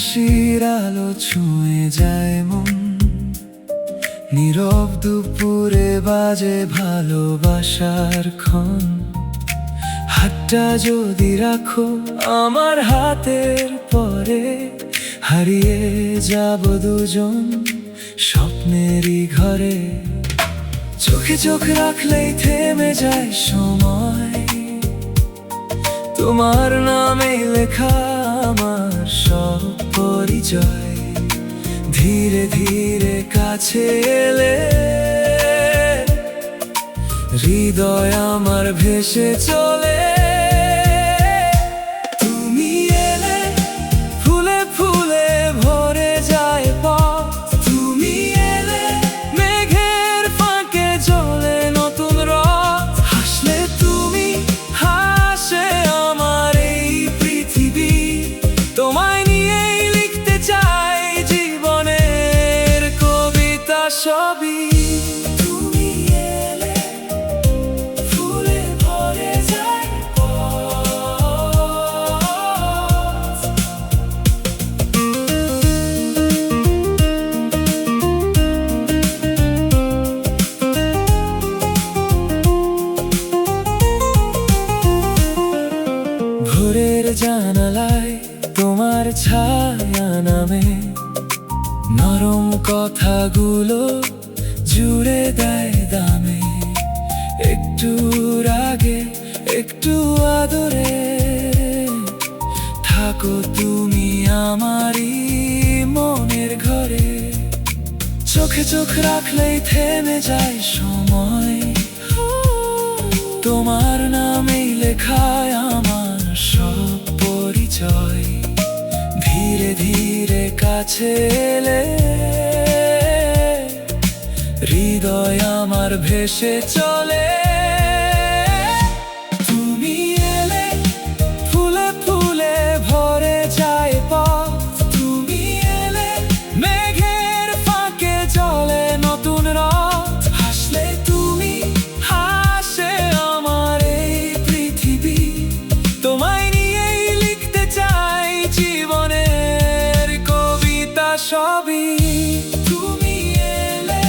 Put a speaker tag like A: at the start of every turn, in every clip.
A: হাসির আলো ছুঁয়ে যায় মন, নীরব দুপুরে বাজে ভালোবাসার ক্ষণ। হাতটা যদি রাখো আমার হাতের পরে, হারিয়ে যাব দুজন স্বপ্নেরই ঘরে। চোখে চোখ রাখলেই থেমে যায় সময়, তোমার নামে লেখা আমার সব পরিচয়। ধীরে ধীরে কাছে এলে হৃদয় আমার ভেসে চলে। তুমি এলে ফুলে ফুলে ভরে যায় পথ, তুমি এলে মেঘের ফাঁকে চলে নতুন রথ। হাসলে তুমি হাসে আমার এই পৃথিবী, তোমায় নিয়েই লিখতে চাই জীবনের কবিতা সবই। তুমি এলে ফুলে ভরে যায় পথ। ভোরের জানালায় তোমার ছায়া নামে, নরম কথাগুলো জুড়ে দেয় দামে। একটু রাগে একটু আদরে থাকো তুমি আমারই মনের ঘরে। চোখে চোখ রাখলেই থেমে যায় সময়, তোমার নামেই লেখায় আমার সব পরিচয়। ধীরে ধীরে কাছে এলে হৃদয় আমার ভেসে চলে। তুমি এলে ফুলে ফুলে ভরে যায় পথ, তুমি এলে মেঘের ফাঁকে চলে নতুন রথ। হাসলে তুমি হাসে আমার এই পৃথিবী, তোমায় নিয়েই লিখতে চাই জীবনের কবিতা সবই। তুমি এলে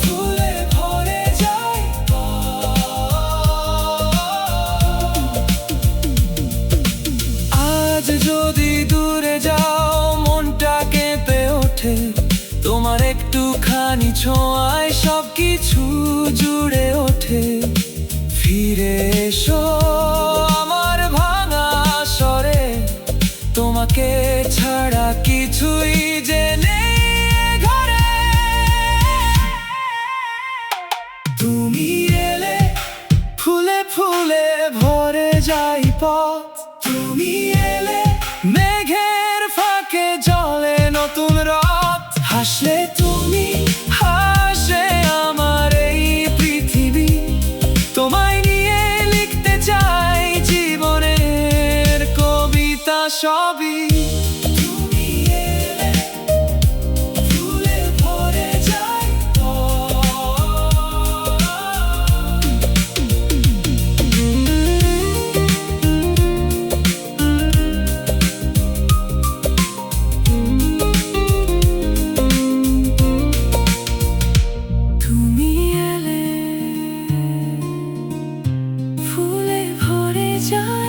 A: ফুলে ভরে যায় পথ। আজ যদি দূরে যাও মনটা কেঁপে ওঠে, তোমার একটুখানি ছোঁয়ায় সব কিছু জুড়ে ওঠে। ফিরে এসো আমার ভাঙা স্বরে, তোমাকে ছাড়া কিছুই যে নেই ঘরে। তুমি এলে ফুলে ফুলে ভরে যায় পথ, তুমি এলে মেঘের ফাঁকে জলে নতুন রথ। হাসলে তুমি হাসে আমার এই পৃথিবী, তোমায় নিয়ে লিখতে চাই জীবনের কবিতা সবই। তুমি এলে ফুলে ভরে যায় তুমি এলে ফুলে ভরে যায়।